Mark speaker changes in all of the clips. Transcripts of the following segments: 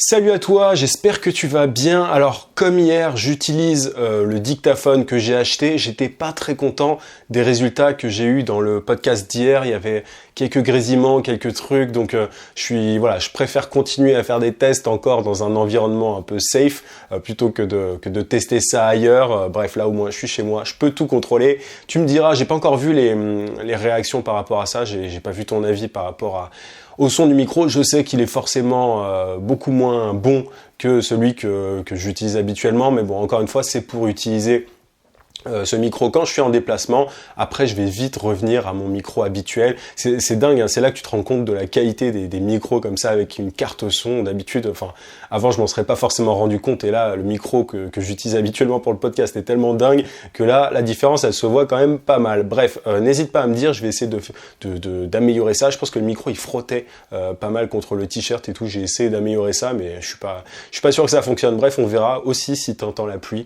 Speaker 1: Salut à toi, j'espère que tu vas bien. Alors comme hier, j'utilise le dictaphone que j'ai acheté. J'étais pas très content des résultats que j'ai eu dans le podcast d'hier. Il y avait quelques grésillements, quelques trucs. Donc je préfère continuer à faire des tests encore dans un environnement un peu safe plutôt que de tester ça ailleurs. Bref, là au moins je suis chez moi, je peux tout contrôler. Tu me diras, j'ai pas encore vu les réactions par rapport à ça. J'ai pas vu ton avis par rapport au son du micro. Je sais qu'il est forcément beaucoup moins bon que celui que j'utilise habituellement, mais bon, encore une fois, c'est pour utiliser ce micro quand je suis en déplacement. Après, je vais vite revenir à mon micro habituel. C'est dingue, hein, c'est là que tu te rends compte de la qualité des micros comme ça avec une carte son. D'habitude, enfin, avant, je m'en serais pas forcément rendu compte. Et là, le micro que j'utilise habituellement pour le podcast est tellement dingue que là, la différence, elle se voit quand même pas mal. Bref, n'hésite pas à me dire, je vais essayer d'améliorer ça. Je pense que le micro, il frottait pas mal contre le t-shirt et tout. J'ai essayé d'améliorer ça, mais je suis pas sûr que ça fonctionne. Bref, on verra aussi si tu entends la pluie.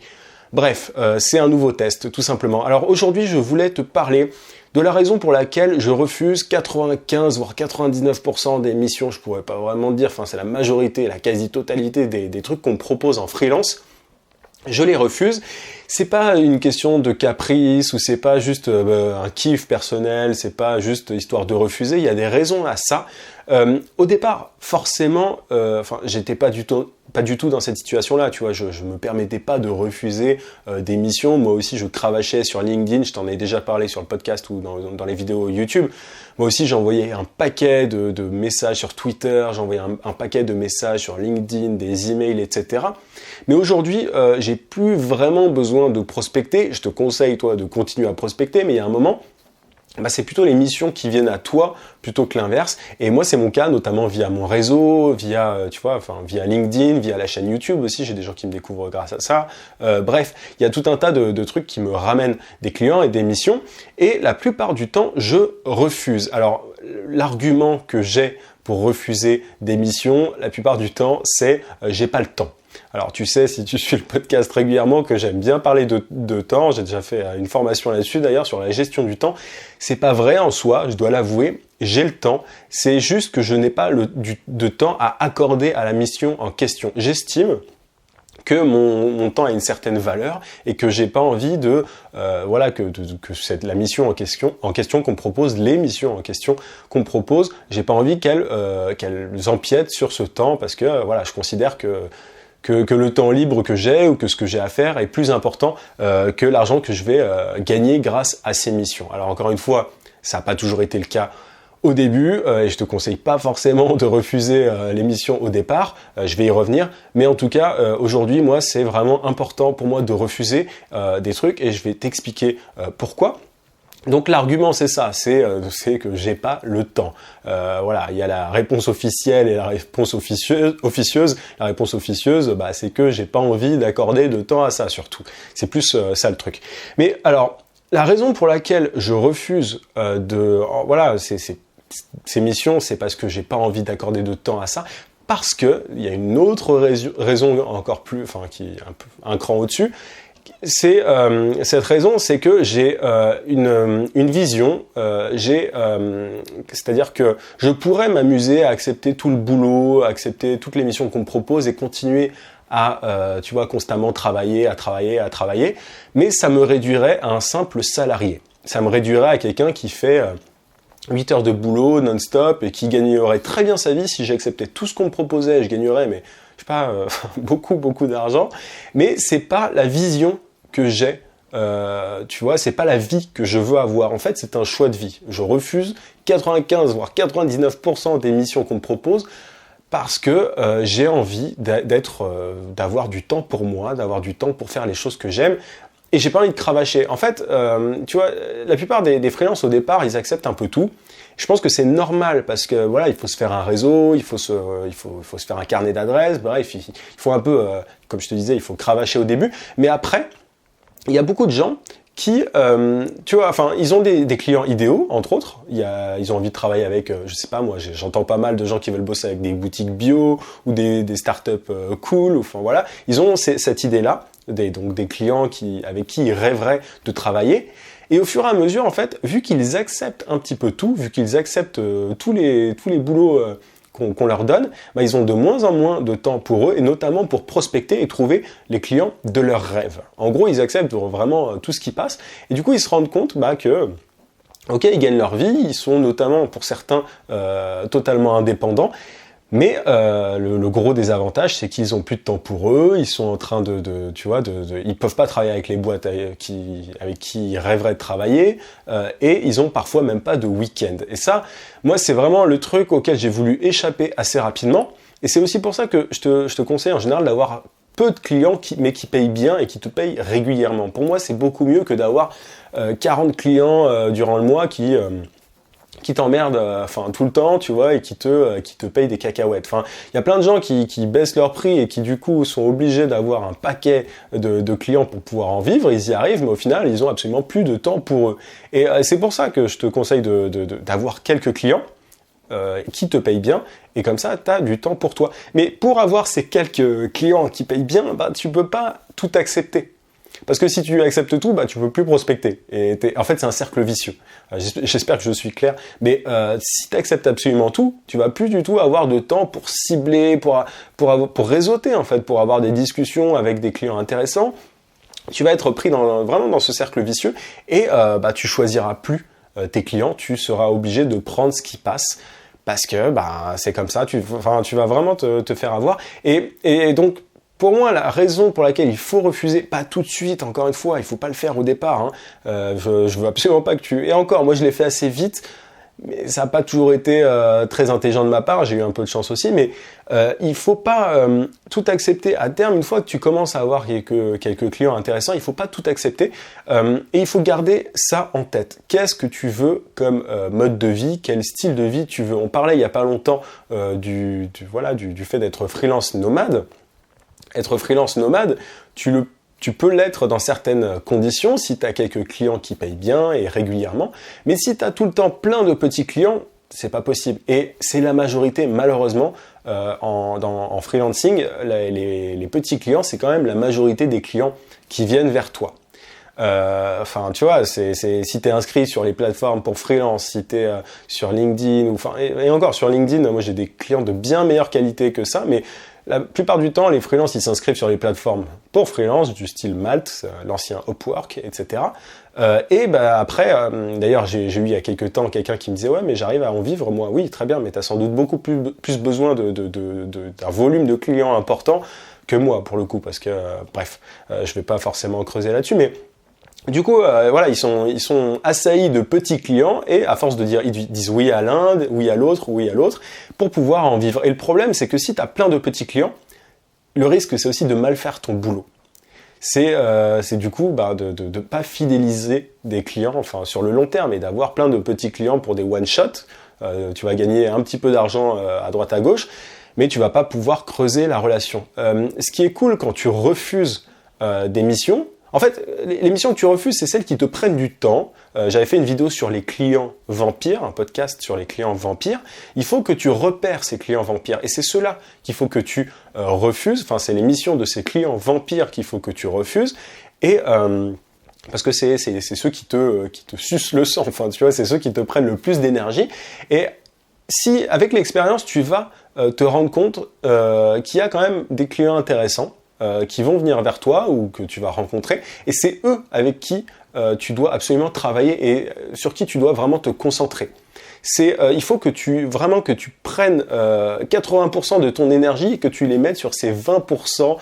Speaker 1: Bref, c'est un nouveau test, tout simplement. Alors aujourd'hui, je voulais te parler de la raison pour laquelle je refuse 95 voire 99% des missions. Je pourrais pas vraiment dire, enfin c'est la majorité, la quasi-totalité des trucs qu'on me propose en freelance. Je les refuse. C'est pas une question de caprice ou c'est pas juste un kiff personnel, c'est pas juste histoire de refuser. Il y a des raisons à ça. Au départ, forcément, j'étais pas du tout dans cette situation-là, tu vois, je me permettais pas de refuser des missions. Moi aussi, je cravachais sur LinkedIn, je t'en ai déjà parlé sur le podcast ou dans les vidéos YouTube. Moi aussi, j'envoyais un paquet de messages sur Twitter, j'envoyais un paquet de messages sur LinkedIn, des emails, etc. Mais aujourd'hui, j'ai plus vraiment besoin de prospecter. Je te conseille, toi, de continuer à prospecter, mais il y a un moment, c'est plutôt les missions qui viennent à toi plutôt que l'inverse. Et moi, c'est mon cas, notamment via mon réseau, via LinkedIn, via la chaîne YouTube aussi. J'ai des gens qui me découvrent grâce à ça. Bref, il y a tout un tas de trucs qui me ramènent des clients et des missions. Et la plupart du temps, je refuse. Alors, l'argument que j'ai pour refuser des missions, la plupart du temps, c'est j'ai pas le temps. Alors tu sais, si tu suis le podcast régulièrement, que j'aime bien parler de temps. J'ai déjà fait une formation là-dessus d'ailleurs sur la gestion du temps. C'est pas vrai en soi, je dois l'avouer, j'ai le temps. C'est juste que je n'ai pas de temps à accorder à la mission en question. J'estime que mon temps a une certaine valeur et que j'ai pas envie la mission en question qu'on propose, les missions en question qu'on propose, j'ai pas envie qu'elles empiètent sur ce temps parce que je considère que le temps libre que j'ai ou que ce que j'ai à faire est plus important que l'argent que je vais gagner grâce à ces missions. Alors encore une fois, ça n'a pas toujours été le cas au début, et je te conseille pas forcément de refuser les missions au départ, je vais y revenir, mais en tout cas, aujourd'hui, moi, c'est vraiment important pour moi de refuser des trucs, et je vais t'expliquer pourquoi. Donc l'argument c'est ça, c'est que j'ai pas le temps. Il y a la réponse officielle et la réponse officieuse. La réponse officieuse, c'est que j'ai pas envie d'accorder de temps à ça surtout. C'est plus ça le truc. Mais alors, la raison pour laquelle je refuse ces missions, c'est parce que j'ai pas envie d'accorder de temps à ça. Parce que il y a une autre raison encore plus, qui est un cran au-dessus. C'est cette raison, c'est que j'ai une vision. C'est-à-dire que je pourrais m'amuser à accepter tout le boulot, accepter toutes les missions qu'on me propose et continuer à constamment travailler, mais ça me réduirait à un simple salarié. Ça me réduirait à quelqu'un qui fait 8 heures de boulot non-stop et qui gagnerait très bien sa vie si j'acceptais tout ce qu'on me proposait. Je gagnerais, mais je sais pas, beaucoup d'argent. Mais c'est pas la vision que j'ai. C'est pas la vie que je veux avoir. En fait, c'est un choix de vie. Je refuse 95 voire 99% des missions qu'on me propose parce que j'ai envie d'avoir du temps pour moi, d'avoir du temps pour faire les choses que j'aime. Et j'ai pas envie de cravacher. En fait, la plupart des freelances au départ, ils acceptent un peu tout. Je pense que c'est normal parce que il faut se faire un réseau, il faut se faire un carnet d'adresses. Bref, il faut un peu, comme je te disais, il faut cravacher au début. Mais après, il y a beaucoup de gens qui, ils ont des clients idéaux, entre autres. Ils ont envie de travailler avec, je sais pas moi, j'entends pas mal de gens qui veulent bosser avec des boutiques bio ou des startups cool. Ils ont cette idée-là. Donc des clients avec qui ils rêveraient de travailler. Et au fur et à mesure, en fait, vu qu'ils acceptent un petit peu tout, vu qu'ils acceptent tous les boulots qu'on leur donne, ils ont de moins en moins de temps pour eux, et notamment pour prospecter et trouver les clients de leurs rêves. En gros, ils acceptent vraiment tout ce qui passe, et du coup, ils se rendent compte que ok, ils gagnent leur vie, ils sont notamment, pour certains, totalement indépendants, mais le gros désavantage, c'est qu'ils ont plus de temps pour eux, ils sont en train ils peuvent pas travailler avec les boîtes avec qui ils rêveraient de travailler, et ils ont parfois même pas de week-end. Et ça, moi, c'est vraiment le truc auquel j'ai voulu échapper assez rapidement, et c'est aussi pour ça que je te conseille en général d'avoir peu de clients mais qui payent bien et qui te payent régulièrement. Pour moi, c'est beaucoup mieux que d'avoir 40 clients durant le mois qui t'emmerdent tout le temps, tu vois, et qui te payent des cacahuètes. Il y a plein de gens qui baissent leur prix et qui du coup sont obligés d'avoir un paquet de clients pour pouvoir en vivre. Ils y arrivent, mais au final, ils ont absolument plus de temps pour eux. Et c'est pour ça que je te conseille d'avoir quelques clients qui te payent bien, et comme ça, tu as du temps pour toi. Mais pour avoir ces quelques clients qui payent bien, tu peux pas tout accepter. Parce que si tu acceptes tout, tu peux plus prospecter. Et en fait, c'est un cercle vicieux. J'espère que je suis clair. Mais si tu acceptes absolument tout, tu vas plus du tout avoir de temps pour cibler, pour réseauter, en fait, pour avoir des discussions avec des clients intéressants. Tu vas être pris vraiment dans ce cercle vicieux, et tu choisiras plus tes clients. Tu seras obligé de prendre ce qui passe, parce que c'est comme ça. Tu vas vraiment te faire avoir. Et donc, pour moi, la raison pour laquelle il faut refuser, pas tout de suite, encore une fois, il faut pas le faire au départ. Je veux absolument pas que tu... Et encore, moi je l'ai fait assez vite, mais ça n'a pas toujours été très intelligent de ma part, j'ai eu un peu de chance aussi, mais il faut pas tout accepter à terme. Une fois que tu commences à avoir quelques clients intéressants, il faut pas tout accepter, et il faut garder ça en tête. Qu'est-ce que tu veux comme mode de vie, quel style de vie tu veux? On parlait il y a pas longtemps du fait d'être freelance nomade. Être freelance nomade, tu peux l'être dans certaines conditions, si tu as quelques clients qui payent bien et régulièrement, mais si tu as tout le temps plein de petits clients, c'est pas possible. Et c'est la majorité, malheureusement, en freelancing, les petits clients, c'est quand même la majorité des clients qui viennent vers toi. Tu vois, si t'es inscrit sur les plateformes pour freelance, si t'es sur LinkedIn, et encore sur LinkedIn, moi j'ai des clients de bien meilleure qualité que ça, mais la plupart du temps, les freelances, ils s'inscrivent sur les plateformes pour freelance, du style Malte, l'ancien Upwork, etc. Après, d'ailleurs, j'ai eu il y a quelques temps quelqu'un qui me disait « Ouais, mais j'arrive à en vivre, moi. » Oui, très bien, mais tu as sans doute beaucoup plus besoin d'un volume de clients important que moi, pour le coup, parce que, je vais pas forcément creuser là-dessus, mais... Du coup, ils sont assaillis de petits clients, et à force de ils disent oui à l'un, oui à l'autre, pour pouvoir en vivre. Et le problème, c'est que si tu as plein de petits clients, le risque, c'est aussi de mal faire ton boulot. C'est du coup de pas fidéliser des clients, sur le long terme, et d'avoir plein de petits clients pour des one-shot. Tu vas gagner un petit peu d'argent à droite à gauche, mais tu vas pas pouvoir creuser la relation. Ce qui est cool quand tu refuses des missions, en fait, les missions que tu refuses, c'est celles qui te prennent du temps. J'avais fait une vidéo sur les clients vampires, un podcast sur les clients vampires. Il faut que tu repères ces clients vampires. Et c'est ceux-là qu'il faut que tu refuses. C'est les missions de ces clients vampires qu'il faut que tu refuses. Et parce que c'est ceux qui te sucent le sang. Tu vois, c'est ceux qui te prennent le plus d'énergie. Et si, avec l'expérience, tu vas te rendre compte qu'il y a quand même des clients intéressants, qui vont venir vers toi ou que tu vas rencontrer, et c'est eux avec qui tu dois absolument travailler et sur qui tu dois vraiment te concentrer. Il faut que tu prennes 80% de ton énergie et que tu les mettes sur ces 20%,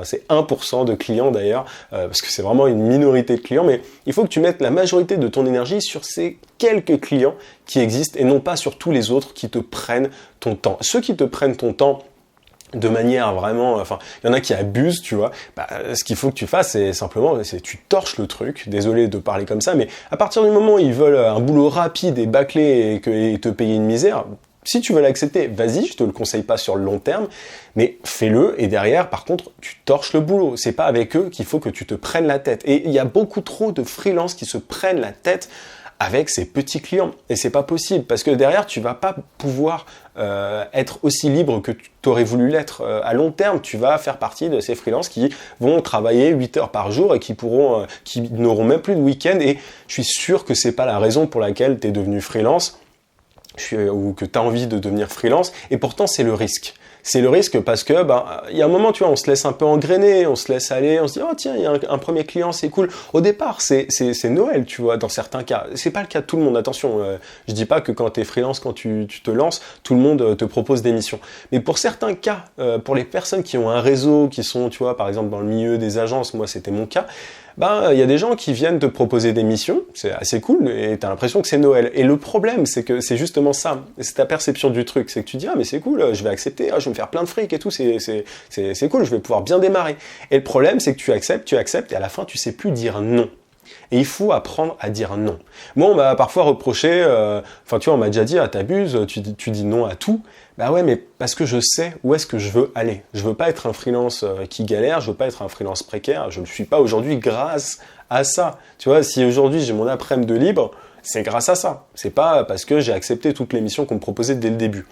Speaker 1: c'est 1% de clients d'ailleurs, parce que c'est vraiment une minorité de clients, mais il faut que tu mettes la majorité de ton énergie sur ces quelques clients qui existent et non pas sur tous les autres qui te prennent ton temps. Ceux qui te prennent ton temps de manière vraiment, il y en a qui abusent, tu vois. Ce qu'il faut que tu fasses, c'est simplement, tu torches le truc. Désolé de parler comme ça, mais à partir du moment où ils veulent un boulot rapide et bâclé et te payer une misère, si tu veux l'accepter, vas-y, je te le conseille pas sur le long terme, mais fais-le, et derrière, par contre, tu torches le boulot. C'est pas avec eux qu'il faut que tu te prennes la tête. Et il y a beaucoup trop de freelances qui se prennent la tête avec ces petits clients. Et c'est pas possible, parce que derrière, tu vas pas pouvoir être aussi libre que tu aurais voulu l'être. À long terme, tu vas faire partie de ces freelances qui vont travailler 8 heures par jour et qui n'auront même plus de week-end. Et je suis sûr que c'est pas la raison pour laquelle tu es devenu freelance. ou que tu as envie de devenir freelance, et pourtant c'est le risque. C'est le risque parce que, il y a un moment, tu vois, on se laisse un peu engrainer, on se laisse aller, on se dit, oh tiens, il y a un premier client, c'est cool. Au départ, c'est Noël, tu vois, dans certains cas. C'est pas le cas de tout le monde, attention. Je dis pas que quand t'es freelance, quand tu te lances, tout le monde te propose des missions. Mais pour certains cas, pour les personnes qui ont un réseau, qui sont, tu vois, par exemple, dans le milieu des agences, moi, c'était mon cas, il y a des gens qui viennent te proposer des missions, c'est assez cool, et t'as l'impression que c'est Noël. Et le problème, c'est que c'est justement ça, c'est ta perception du truc, c'est que tu dis, ah mais c'est cool, je vais accepter, je vais me faire plein de fric et tout, c'est cool, je vais pouvoir bien démarrer. Et le problème, c'est que tu acceptes, et à la fin, tu sais plus dire non. Et il faut apprendre à dire non. Moi, on m'a parfois reproché, tu vois, on m'a déjà dit, ah t'abuses, tu dis non à tout. Bah ouais, mais parce que je sais où est-ce que je veux aller. Je veux pas être un freelance qui galère, je veux pas être un freelance précaire, je ne le suis pas aujourd'hui grâce à ça. Tu vois, si aujourd'hui j'ai mon après-midi de libre, c'est grâce à ça. C'est pas parce que j'ai accepté toutes les missions qu'on me proposait dès le début.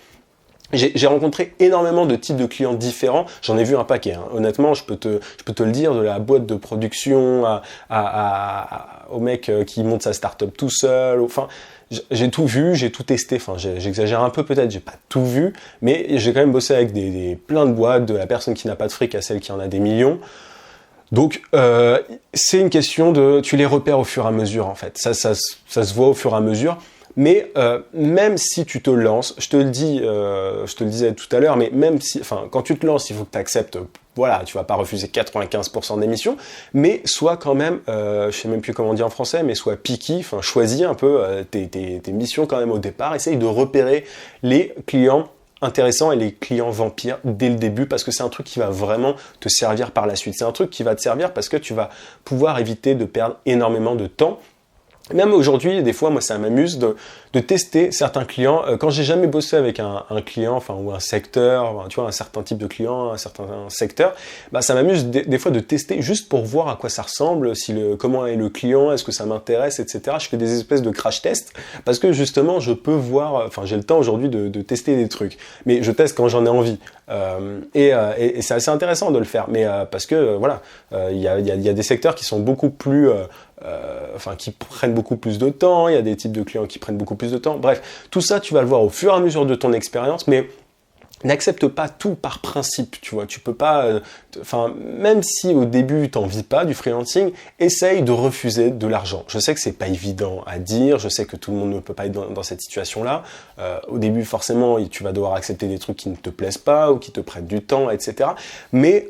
Speaker 1: J'ai rencontré énormément de types de clients différents, j'en ai vu un paquet, hein. Honnêtement, je peux te le dire, de la boîte de production au mec qui monte sa start-up tout seul, enfin, j'ai tout vu, j'ai tout testé, enfin, j'exagère un peu peut-être, j'ai pas tout vu, mais j'ai quand même bossé avec plein de boîtes, de la personne qui n'a pas de fric à celle qui en a des millions. Donc, c'est une question tu les repères au fur et à mesure, en fait. Ça se voit au fur et à mesure. Mais même si tu te lances, je te le disais tout à l'heure, mais quand tu te lances, il faut que tu acceptes, voilà, tu vas pas refuser 95% des missions, mais sois quand même, je sais même plus comment on dit en français, mais sois picky, enfin choisis un peu tes missions quand même au départ, essaye de repérer les clients intéressants et les clients vampires dès le début, parce que c'est un truc qui va vraiment te servir par la suite. C'est un truc qui va te servir parce que tu vas pouvoir éviter de perdre énormément de temps. Même aujourd'hui, des fois, moi, ça m'amuse de tester certains clients. Quand j'ai jamais bossé avec un client, ou un secteur, tu vois, un certain type de client, un certain secteur, ça m'amuse des fois de tester juste pour voir à quoi ça ressemble, comment est le client, est-ce que ça m'intéresse, etc. Je fais des espèces de crash tests parce que justement, je peux voir, j'ai le temps aujourd'hui de tester des trucs, mais je teste quand j'en ai envie. Et c'est assez intéressant de le faire, mais parce que voilà, il y a des secteurs qui sont beaucoup plus qui prennent beaucoup plus de temps, il y a des types de clients qui prennent beaucoup plus de temps. Bref, tout ça, tu vas le voir au fur et à mesure de ton expérience, mais n'accepte pas tout par principe, tu vois. Tu peux pas, même si au début t'en vis pas du freelancing, essaye de refuser de l'argent. Je sais que c'est pas évident à dire, je sais que tout le monde ne peut pas être dans cette situation-là. Au début, forcément, tu vas devoir accepter des trucs qui ne te plaisent pas ou qui te prennent du temps, etc. Mais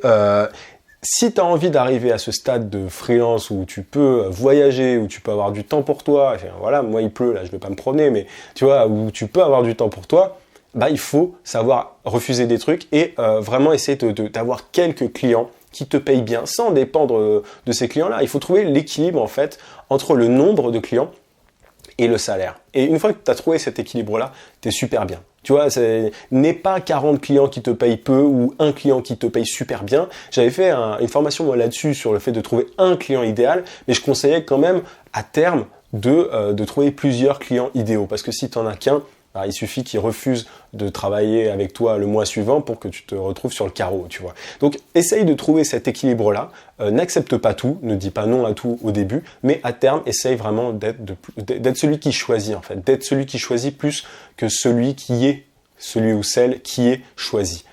Speaker 1: si tu as envie d'arriver à ce stade de freelance où tu peux voyager, où tu peux avoir du temps pour toi, voilà, moi il pleut là, je vais pas me promener, mais tu vois, où tu peux avoir du temps pour toi, il faut savoir refuser des trucs et vraiment essayer d'avoir quelques clients qui te payent bien, sans dépendre de ces clients-là. Il faut trouver l'équilibre en fait entre le nombre de clients et le salaire. Et une fois que tu as trouvé cet équilibre-là, tu es super bien. Tu vois, n'est pas 40 clients qui te payent peu ou un client qui te paye super bien. J'avais fait une formation moi là-dessus sur le fait de trouver un client idéal, mais je conseillais quand même à terme de trouver plusieurs clients idéaux. Parce que si tu n'en as qu'un, il suffit qu'il refuse de travailler avec toi le mois suivant pour que tu te retrouves sur le carreau, tu vois. Donc, essaye de trouver cet équilibre-là. N'accepte pas tout, ne dis pas non à tout au début, mais à terme, essaye vraiment d'être celui qui choisit, en fait. D'être celui qui choisit plus que celui ou celle qui est choisi.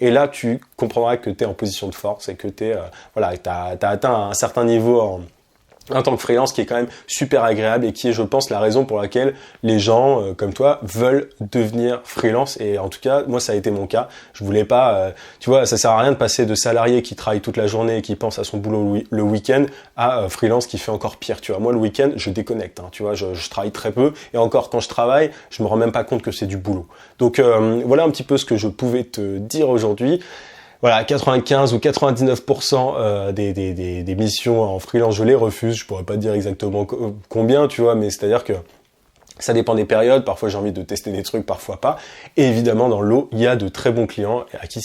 Speaker 1: Et là, tu comprendras que tu es en position de force et que t'as atteint un certain niveau en tant que freelance qui est quand même super agréable et qui est, je pense, la raison pour laquelle les gens comme toi veulent devenir freelance. Et en tout cas, moi, ça a été mon cas. Je voulais pas, tu vois, ça sert à rien de passer de salarié qui travaille toute la journée et qui pense à son boulot le week-end à freelance qui fait encore pire. Tu vois, moi, le week-end, je déconnecte. Tu vois, je travaille très peu et encore quand je travaille, je me rends même pas compte que c'est du boulot. Donc voilà un petit peu ce que je pouvais te dire aujourd'hui. Voilà, 95 ou 99% des missions en freelance, je les refuse. Je pourrais pas te dire exactement combien, tu vois, mais c'est-à-dire que ça dépend des périodes. Parfois, j'ai envie de tester des trucs, parfois pas. Et évidemment, dans l'eau, il y a de très bons clients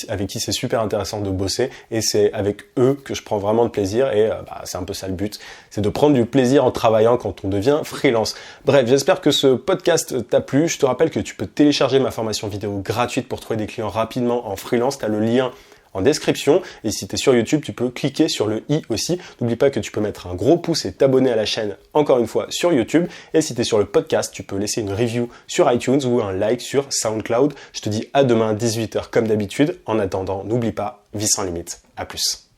Speaker 1: avec qui c'est super intéressant de bosser. Et c'est avec eux que je prends vraiment de plaisir. Et c'est un peu ça le but. C'est de prendre du plaisir en travaillant quand on devient freelance. Bref, j'espère que ce podcast t'a plu. Je te rappelle que tu peux télécharger ma formation vidéo gratuite pour trouver des clients rapidement en freelance. Tu as le lien en description. Et si tu es sur YouTube, tu peux cliquer sur le i aussi. N'oublie pas que tu peux mettre un gros pouce et t'abonner à la chaîne, encore une fois, sur YouTube. Et si tu es sur le podcast, tu peux laisser une review sur iTunes ou un like sur SoundCloud. Je te dis à demain 18h comme d'habitude. En attendant, n'oublie pas, vie sans limite. À plus.